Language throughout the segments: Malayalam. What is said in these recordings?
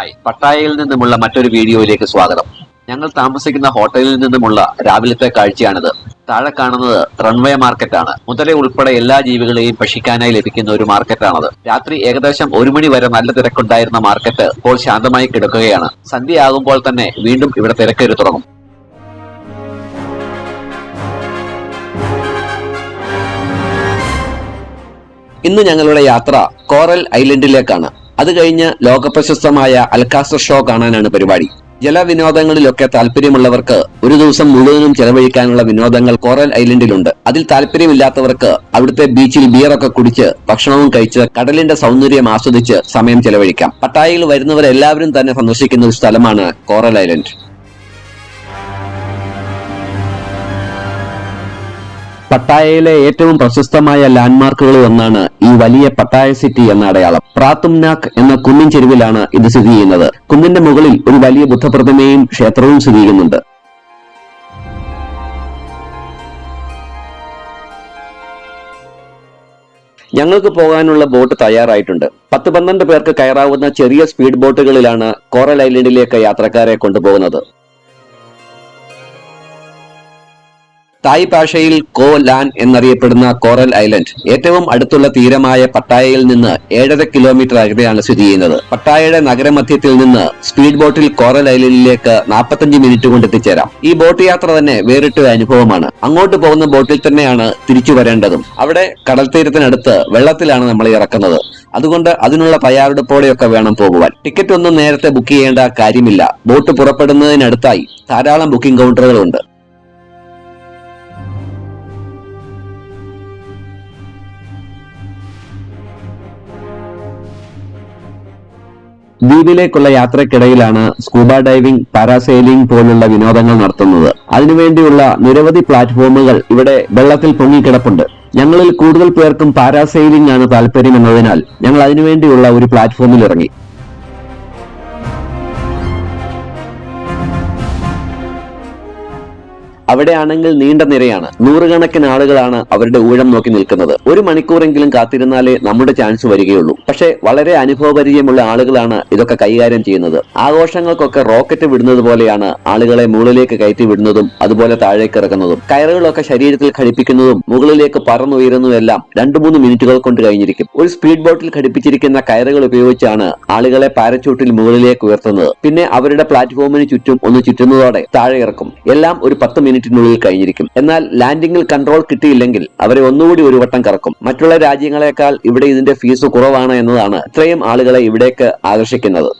ഹായ്, പട്ടായയിൽ നിന്നുമുള്ള മറ്റൊരു വീഡിയോയിലേക്ക് സ്വാഗതം. ഞങ്ങൾ താമസിക്കുന്ന ഹോട്ടലിൽ നിന്നുമുള്ള രാവിലത്തെ കാഴ്ചയാണിത്. താഴെ കാണുന്നത് റൺവേ മാർക്കറ്റാണ്. മുതലേ ഉൾപ്പെടെ എല്ലാ ജീവികളെയും ഭക്ഷിക്കാനായി ലഭിക്കുന്ന ഒരു മാർക്കറ്റാണത്. രാത്രി ഏകദേശം 1 മണി വരെ നല്ല തിരക്കുണ്ടായിരുന്ന മാർക്കറ്റ് ഇപ്പോൾ ശാന്തമായി കിടക്കുകയാണ്. സന്ധ്യയാകുമ്പോൾ തന്നെ വീണ്ടും ഇവിടെ തിരക്കേറി തുടങ്ങും. ഇന്ന് ഞങ്ങളുടെ യാത്ര കോറൽ ഐലൻഡിലേക്കാണ്. അത് കഴിഞ്ഞ് ലോകപ്രശസ്തമായ അൽകാസ്റ്റർ ഷോ കാണാനാണ് പരിപാടി. ജലവിനോദങ്ങളിലൊക്കെ താല്പര്യമുള്ളവർക്ക് ഒരു ദിവസം മുഴുവനും ചെലവഴിക്കാനുള്ള വിനോദങ്ങൾ കോറൽ ഐലൻഡിലുണ്ട്. അതിൽ താല്പര്യമില്ലാത്തവർക്ക് അവിടുത്തെ ബീച്ചിൽ ബിയറൊക്കെ കുടിച്ച് ഭക്ഷണവും കഴിച്ച് കടലിന്റെ സൗന്ദര്യം ആസ്വദിച്ച് സമയം ചെലവഴിക്കാം. പട്ടായയിൽ വരുന്നവരെല്ലാവരും തന്നെ സന്ദർശിക്കുന്ന ഒരു സ്ഥലമാണ് കോറൽ ഐലൻഡ്. പട്ടായയിലെ ഏറ്റവും പ്രശസ്തമായ ലാൻഡ്മാർക്കുകളിൽ ഒന്നാണ് ഈ വലിയ പട്ടായ സിറ്റി എന്ന അടയാളം. പ്രാത്തുംനാക് എന്ന കുന്നിൻ ചെരുവിലാണ് ഇത് സ്ഥിതി ചെയ്യുന്നത്. കുന്നിന്റെ മുകളിൽ ഒരു വലിയ ബുദ്ധപ്രതിമയും ക്ഷേത്രവും സ്ഥിതി ചെയ്യുന്നുണ്ട്. ഞങ്ങൾക്ക് പോകാനുള്ള ബോട്ട് തയ്യാറായിട്ടുണ്ട്. 10-12 പേർക്ക് കയറാവുന്ന ചെറിയ സ്പീഡ് ബോട്ടുകളിലാണ് കോറൽ ഐലൻഡിലേക്ക് യാത്രക്കാരെ കൊണ്ടുപോകുന്നത്. തായ് ഭാഷയിൽ കോ ലാൻ എന്നറിയപ്പെടുന്ന കോറൽ ഐലൻഡ് ഏറ്റവും അടുത്തുള്ള തീരമായ പട്ടായയിൽ നിന്ന് 7.5 കിലോമീറ്റർ അകലെയാണ് സ്ഥിതി ചെയ്യുന്നത്. പട്ടായയുടെ നഗരമധ്യത്തിൽ നിന്ന് സ്പീഡ് ബോട്ടിൽ കോറൽ ഐലൻഡിലേക്ക് 45 മിനിറ്റ് കൊണ്ട് എത്തിച്ചേരാം. ഈ ബോട്ട് യാത്ര തന്നെ വേറിട്ടൊരു അനുഭവമാണ്. അങ്ങോട്ട് പോകുന്ന ബോട്ടിൽ തന്നെയാണ് തിരിച്ചു വരേണ്ടതും. അവിടെ കടൽ തീരത്തിനടുത്ത് വെള്ളത്തിലാണ് നമ്മളെ ഇറക്കുന്നത്. അതുകൊണ്ട് അതിനുള്ള തയ്യാറെടുപ്പോടെയൊക്കെ വേണം പോകുവാൻ. ടിക്കറ്റ് ഒന്നും നേരത്തെ ബുക്ക് ചെയ്യേണ്ട കാര്യമില്ല. ബോട്ട് പുറപ്പെടുന്നതിനടുത്തായി ധാരാളം ബുക്കിംഗ് കൗണ്ടറുകളുണ്ട്. ദ്വീപിലേക്കുള്ള യാത്രക്കിടയിലാണ് സ്കൂബ ഡൈവിംഗ്, പാരാസെയിലിംഗ് പോലുള്ള വിനോദങ്ങൾ നടത്തുന്നത്. അതിനുവേണ്ടിയുള്ള നിരവധി പ്ലാറ്റ്ഫോമുകൾ ഇവിടെ വെള്ളത്തിൽ പൊങ്ങിക്കിടപ്പുണ്ട്. ഞങ്ങളിൽ കൂടുതൽ പേർക്കും പാരാസെയിലിംഗ് ആണ് താല്പര്യം എന്നതിനാൽ ഞങ്ങൾ അതിനുവേണ്ടിയുള്ള ഒരു പ്ലാറ്റ്ഫോമിൽ ഇറങ്ങി. അവിടെയാണെങ്കിൽ നീണ്ട നിരയാണ്. നൂറുകണക്കിന് ആളുകളാണ് അവരുടെ ഊഴം നോക്കി നിൽക്കുന്നത്. 1 മണിക്കൂറെങ്കിലും കാത്തിരുന്നാലേ നമ്മുടെ ചാൻസ് വരികയുള്ളൂ. പക്ഷേ വളരെ അനുഭവപരിചയമുള്ള ആളുകളാണ് ഇതൊക്കെ കൈകാര്യം ചെയ്യുന്നത്. ആഘോഷങ്ങൾക്കൊക്കെ റോക്കറ്റ് വിടുന്നത് പോലെയാണ് ആളുകളെ മുകളിലേക്ക് കയറ്റി വിടുന്നതും അതുപോലെ താഴേക്ക് ഇറക്കുന്നതും. കയറുകളൊക്കെ ശരീരത്തിൽ ഘടിപ്പിക്കുന്നതും മുകളിലേക്ക് പറന്നുയരുന്നതെല്ലാം 2-3 മിനിറ്റുകൾ കൊണ്ട് കഴിഞ്ഞിരിക്കും. ഒരു സ്പീഡ് ബോട്ടിൽ ഘടിപ്പിച്ചിരിക്കുന്ന കയറുകൾ ഉപയോഗിച്ചാണ് ആളുകളെ പാരച്യൂട്ടിൽ മുകളിലേക്ക് ഉയർത്തുന്നത്. പിന്നെ അവരുടെ പ്ലാറ്റ്ഫോമിന് ചുറ്റും ഒന്ന് ചുറ്റുന്നതോടെ താഴെ ഇറക്കും. എല്ലാം ഒരു 10 മിനിറ്റിനുള്ളിൽ കഴിഞ്ഞിരിക്കും. എന്നാൽ ലാൻഡിംഗിൽ കൺട്രോൾ കിട്ടിയില്ലെങ്കിൽ അവരെ ഒന്നുകൂടി ഒരു വട്ടം കറക്കും. മറ്റുള്ള രാജ്യങ്ങളെക്കാൾ ഇവിടെ ഇതിന്റെ ഫീസ് കുറവാണ് എന്നതാണ് ഇത്രയും ആളുകളെ ഇവിടേക്ക് ആകർഷിക്കുന്നത്.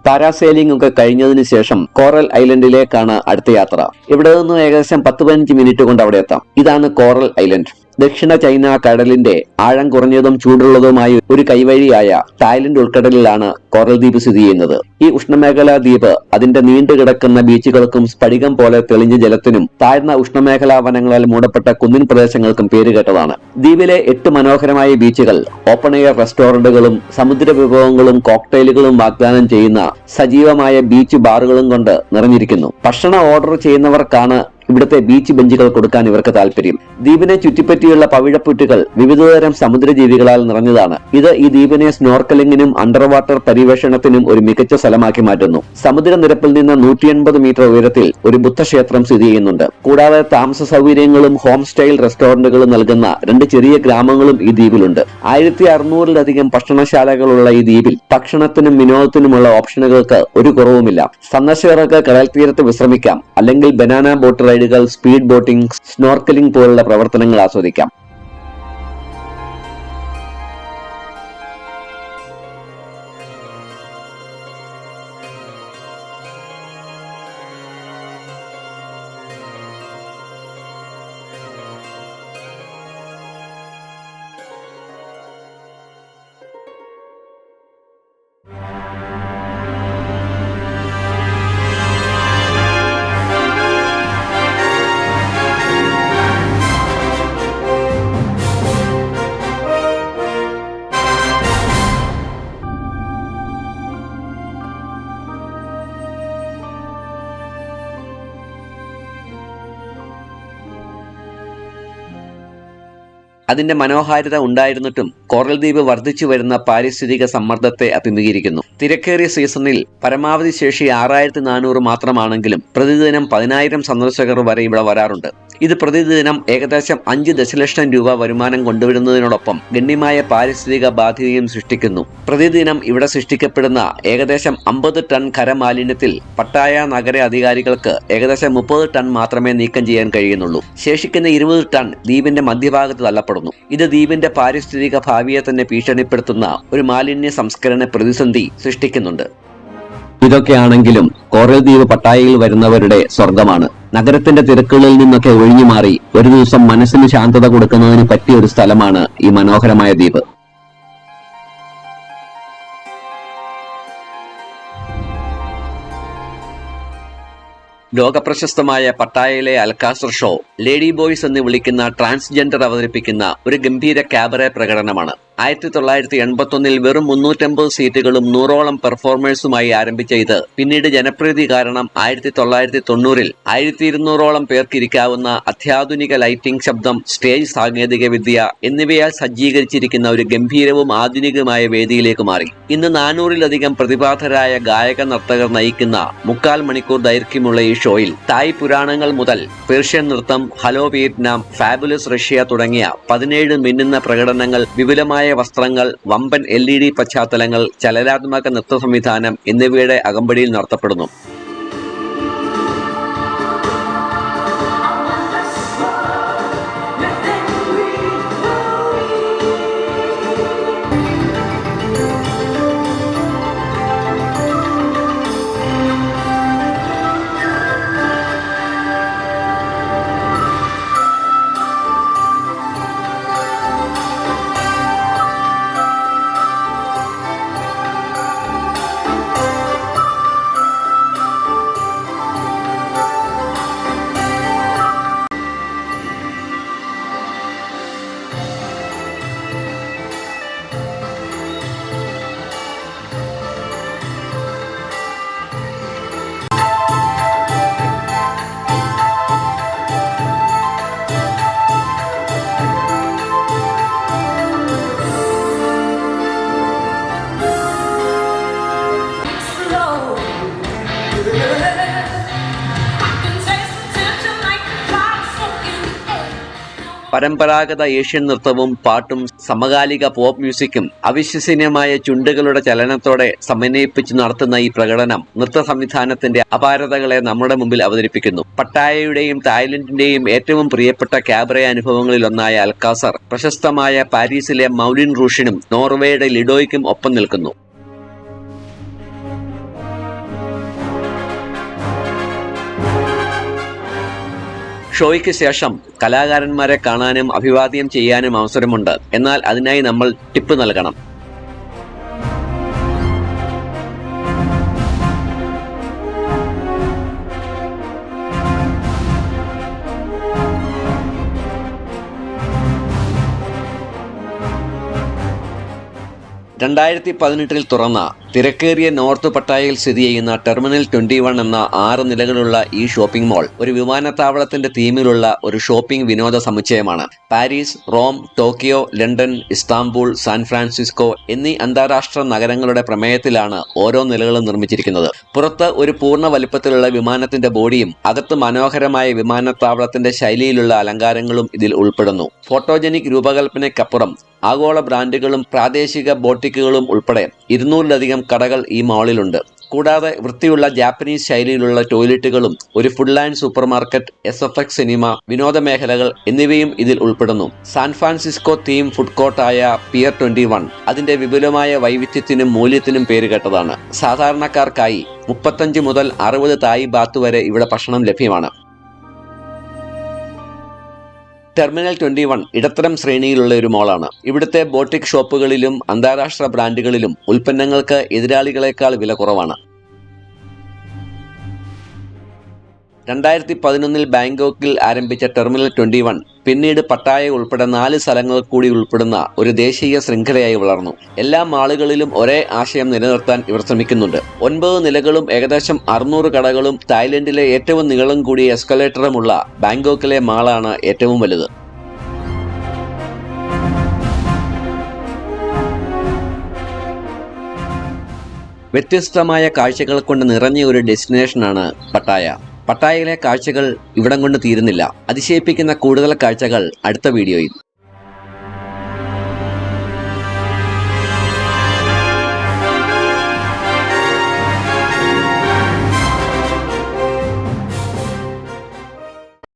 പാരാസെയിലിംഗ് ഒക്കെ കഴിഞ്ഞതിന് ശേഷം കോറൽ ഐലൻഡിലേക്കാണ് അടുത്ത യാത്ര. ഇവിടെ നിന്ന് ഏകദേശം 10-15 മിനിറ്റ് കൊണ്ട് അവിടെ എത്താം. ഇതാണ് കോറൽ ഐലൻഡ്. ദക്ഷിണ ചൈന കടലിന്റെ ആഴം കുറഞ്ഞതും ചൂടുള്ളതുമായ ഒരു കൈവഴിയായ തായ്ലൻഡ് ഉൾക്കടലിലാണ് കോറൽ ദ്വീപ് സ്ഥിതി ചെയ്യുന്നത്. ഈ ഉഷ്ണമേഖലാ ദ്വീപ് അതിന്റെ നീണ്ടുകിടക്കുന്ന ബീച്ചുകൾക്കും സ്ഫടികം പോലെ തെളിഞ്ഞ ജലത്തിനും താഴ്ന്ന ഉഷ്ണമേഖലാ വനങ്ങളാൽ മൂടപ്പെട്ട കുന്നിൻ പ്രദേശങ്ങൾക്കും പേരുകേട്ടതാണ്. ദ്വീപിലെ 8 മനോഹരമായ ബീച്ചുകൾ ഓപ്പൺ എയർ റെസ്റ്റോറന്റുകളും സമുദ്ര വിഭവങ്ങളും കോക്ടെയിലുകളും വാഗ്ദാനം ചെയ്യുന്ന സജീവമായ ബീച്ച് ബാറുകളും കൊണ്ട് നിറഞ്ഞിരിക്കുന്നു. ഭക്ഷണം ഓർഡർ ചെയ്യുന്നവർക്കാണ് ഇവിടുത്തെ ബീച്ച് ബെഞ്ചുകൾ കൊടുക്കാൻ ഇവർക്ക് താല്പര്യം. ദ്വീപിനെ ചുറ്റിപ്പറ്റിയുള്ള പവിഴപ്പുറ്റുകൾ വിവിധതരം സമുദ്രജീവികളാൽ നിറഞ്ഞതാണ്. ഇത് ഈ ദ്വീപിനെ സ്നോർക്കലിംഗിനും അണ്ടർ വാട്ടർ പരിവേഷണത്തിനും ഒരു മികച്ച സ്ഥലമാക്കി മാറ്റുന്നു. സമുദ്രനിരപ്പിൽ നിന്ന് 180 മീറ്റർ ഉയരത്തിൽ ഒരു ബുദ്ധക്ഷേത്രം സ്ഥിതി ചെയ്യുന്നുണ്ട്. കൂടാതെ താമസ സൗകര്യങ്ങളും ഹോം സ്റ്റൈൽ റെസ്റ്റോറന്റുകളും നൽകുന്ന 2 ചെറിയ ഗ്രാമങ്ങളും ഈ ദ്വീപിലുണ്ട്. 1600-ലധികം ഭക്ഷണശാലകളുള്ള ഈ ദ്വീപിൽ ഭക്ഷണത്തിനും വിനോദത്തിനുമുള്ള ഓപ്ഷനുകൾക്ക് ഒരു കുറവുമില്ല. സന്ദർശകർക്ക് കടൽ തീരത്ത് വിശ്രമിക്കാം, അല്ലെങ്കിൽ ബനാന ബോട്ട് റൈഡുകൾ, സ്പീഡ് ബോട്ടിംഗ്, സ്നോർക്കലിംഗ് പോലുള്ള പ്രവർത്തനങ്ങൾ ആസ്വദിക്കാം. അതിന്റെ മനോഹാരിത ഉണ്ടായിരുന്നിട്ടും കോറൽ ദ്വീപ് വർദ്ധിച്ചു വരുന്ന പാരിസ്ഥിതിക സമ്മർദ്ദത്തെ അഭിമുഖീകരിക്കുന്നു. തിരക്കേറിയ സീസണിൽ പരമാവധി ശേഷി 6400 മാത്രമാണെങ്കിലും പ്രതിദിനം 10,000 സന്ദർശകർ വരെ ഇവിടെ വരാറുണ്ട്. ഇത് പ്രതിദിനം ഏകദേശം 5 ദശലക്ഷം രൂപ വരുമാനം കൊണ്ടുവരുന്നതിനോടൊപ്പം ഗണ്യമായ പാരിസ്ഥിതിക ബാധ്യതയും സൃഷ്ടിക്കുന്നു. പ്രതിദിനം ഇവിടെ സൃഷ്ടിക്കപ്പെടുന്ന ഏകദേശം 50 ടൺ ഖരമാലിന്യത്തിൽ പട്ടായ നഗര അധികാരികൾക്ക് ഏകദേശം 30 ടൺ മാത്രമേ നീക്കം ചെയ്യാൻ കഴിയുന്നുള്ളൂ. ശേഷിക്കുന്ന 20 ടൺ ദ്വീപിന്റെ മധ്യഭാഗത്ത് തള്ളപ്പെടുന്നു. ഇത് ദ്വീപിന്റെ പാരിസ്ഥിതിക ഭാവിയെ തന്നെ ഭീഷണിപ്പെടുത്തുന്ന ഒരു മാലിന്യ സംസ്കരണ പ്രതിസന്ധി സൃഷ്ടിക്കുന്നുണ്ട്. ഇതൊക്കെയാണെങ്കിലും കോറൽ ദ്വീപ് പട്ടായയിൽ വരുന്നവരുടെ സ്വർഗമാണ്. നഗരത്തിന്റെ തിരക്കുകളിൽ നിന്നൊക്കെ ഒഴിഞ്ഞു മാറി ഒരു ദിവസം മനസ്സിന് ശാന്തത കൊടുക്കുന്നതിന് പറ്റിയ ഒരു സ്ഥലമാണ് ഈ മനോഹരമായ ദ്വീപ്. ലോകപ്രശസ്തമായ പട്ടായയിലെ അൽകാസർ ഷോ ലേഡി ബോയ്സ് എന്ന് വിളിക്കുന്ന ട്രാൻസ്ജെൻഡർ അവതരിപ്പിക്കുന്ന ഒരു ഗംഭീര കാബറെ പ്രകടനമാണ്. 1981 വെറും 350 സീറ്റുകളും 100ഓളം പെർഫോമേഴ്സുമായി ആരംഭിച്ച ഇത് പിന്നീട് ജനപ്രീതി കാരണം 1990 1200ഓളം പേർക്ക് ഇരിക്കാവുന്ന അത്യാധുനിക ലൈറ്റിംഗ്, ശബ്ദം, സ്റ്റേജ് സാങ്കേതിക വിദ്യ എന്നിവയാൽ സജ്ജീകരിച്ചിരിക്കുന്ന ഒരു ഗംഭീരവും ആധുനികമായ വേദിയിലേക്ക് മാറി. ഇന്ന് 400-ലധികം പ്രതിഭാധരായ ഗായക നർത്തകർ നയിക്കുന്ന 3/4 മണിക്കൂർ ദൈർഘ്യമുള്ള ഈ ഷോയിൽ തായ് പുരാണങ്ങൾ മുതൽ പേർഷ്യൻ നൃത്തം, ഹലോ വിയറ്റ്നാം, ഫാബുലസ് റഷ്യ തുടങ്ങിയ 17 മിന്നുന്ന പ്രകടനങ്ങൾ, വിപുലമായ വസ്ത്രങ്ങൾ, വമ്പൻ LED പശ്ചാത്തലങ്ങൾ, ചലനാത്മക നൃത്ത സംവിധാനം എന്നിവയുടെ അകമ്പടിയിൽ നടത്തപ്പെടുന്നു. പരമ്പരാഗത ഏഷ്യൻ നൃത്തവും പാട്ടും സമകാലിക പോപ്പ് മ്യൂസിക്കും അവിശ്വസനീയമായ ചുണ്ടുകളുടെ ചലനത്തോടെ സമന്വയിപ്പിച്ച് നടത്തുന്ന ഈ പ്രകടനം നൃത്ത സംവിധാനത്തിന്റെ അപാരതകളെ നമ്മുടെ മുമ്പിൽ അവതരിപ്പിക്കുന്നു. പട്ടായയുടെയും തായ്ലൻഡിന്റെയും ഏറ്റവും പ്രിയപ്പെട്ട കാബറെ അനുഭവങ്ങളിലൊന്നായ അൽകാസർ പ്രശസ്തമായ പാരീസിലെ മൗലിൻ റൂഷിനും നോർവേയുടെ ലിഡോയ്ക്കും ഒപ്പം നിൽക്കുന്നു. ഷോയ്ക്ക് ശേഷം കലാകാരന്മാരെ കാണാനും അഭിവാദ്യം ചെയ്യാനും അവസരമുണ്ട്. എന്നാൽ അതിനായി നമ്മൾ ടിപ്പ് നൽകണം. രണ്ടായിരത്തി തുറന്ന തിരക്കേറിയ നോർത്ത് പട്ടായയിൽ സ്ഥിതി ചെയ്യുന്ന ടെർമിനൽ 21 എന്ന 6 നിലകളുള്ള ഈ ഷോപ്പിംഗ് മാൾ ഒരു വിമാനത്താവളത്തിന്റെ തീമിലുള്ള ഒരു ഷോപ്പിംഗ് വിനോദ സമുച്ചയമാണ്. Paris, Rome, Tokyo, London, Istanbul, San Francisco എന്നീ അന്താരാഷ്ട്ര നഗരങ്ങളുടെ പ്രമേയത്തിലാണ് ഓരോ നിലകളും നിർമ്മിച്ചിരിക്കുന്നത്. പുറത്ത് ഒരു പൂർണ്ണ വലുപ്പത്തിലുള്ള വിമാനത്തിന്റെ ബോഡിയും അകത്ത് മനോഹരമായ വിമാനത്താവളത്തിന്റെ ശൈലിയിലുള്ള അലങ്കാരങ്ങളും ഇതിൽ ഉൾപ്പെടുന്നു. ഫോട്ടോജനിക് രൂപകൽപ്പനയ്ക്കപ്പുറം ആഗോള ബ്രാൻഡുകളും പ്രാദേശിക ബോട്ടിക്കുകളും ഉൾപ്പെടെ 200-ലധികം കടകൾ ഈ മാളിലുണ്ട്. കൂടാതെ വൃത്തിയുള്ള ജാപ്പനീസ് ശൈലിയിലുള്ള ടോയ്ലറ്റുകളും ഒരു food and supermarket, SFX cinema, വിനോദ മേഖലകൾ എന്നിവയും ഇതിൽ ഉൾപ്പെടുന്നു. സാൻ ഫ്രാൻസിസ്കോ തീം ഫുഡ് കോർട്ടായ പിയർ 21 അതിന്റെ വിപുലമായ വൈവിധ്യത്തിനും മൂല്യത്തിനും പേരുകേട്ടതാണ്. സാധാരണക്കാർക്കായി 35 മുതൽ 60 തായ് ബാത്ത് വരെ ഇവിടെ ഭക്ഷണം ലഭ്യമാണ്. ടെർമിനൽ 21 ഇടത്തരം ശ്രേണിയിലുള്ള ഒരു മോളാണ്. ഇവിടുത്തെ ബോട്ടിക് ഷോപ്പുകളിലും അന്താരാഷ്ട്ര ബ്രാൻഡുകളിലും ഉൽപ്പന്നങ്ങൾക്ക് എതിരാളികളെക്കാൾ വില കുറവാണ്. 2011 ബാങ്കോക്കിൽ ആരംഭിച്ച ടെർമിനൽ 21 പിന്നീട് പട്ടായ ഉൾപ്പെടെ 4 സ്ഥലങ്ങൾ കൂടി ഉൾപ്പെടുന്ന ഒരു ദേശീയ ശൃംഖലയായി വളർന്നു. എല്ലാ മാളുകളിലും ഒരേ ആശയം നിലനിർത്താൻ ഇവർ ശ്രമിക്കുന്നുണ്ട്. 9 നിലകളും ഏകദേശം 600 കടകളും തായ്ലൻഡിലെ ഏറ്റവും നീളം കൂടിയ എസ്കലേറ്ററുമുള്ള ബാങ്കോക്കിലെ മാളാണ് ഏറ്റവും വലുത്. വ്യത്യസ്തമായ കാഴ്ചകൾ കൊണ്ട് നിറഞ്ഞ ഒരു ഡെസ്റ്റിനേഷനാണ് പട്ടായ. പട്ടായയിലെ കാഴ്ചകൾ ഇവിടം കൊണ്ട് തീരുന്നില്ല. അതിശയിപ്പിക്കുന്ന കൂടുതൽ കാഴ്ചകൾ അടുത്ത വീഡിയോയിൽ.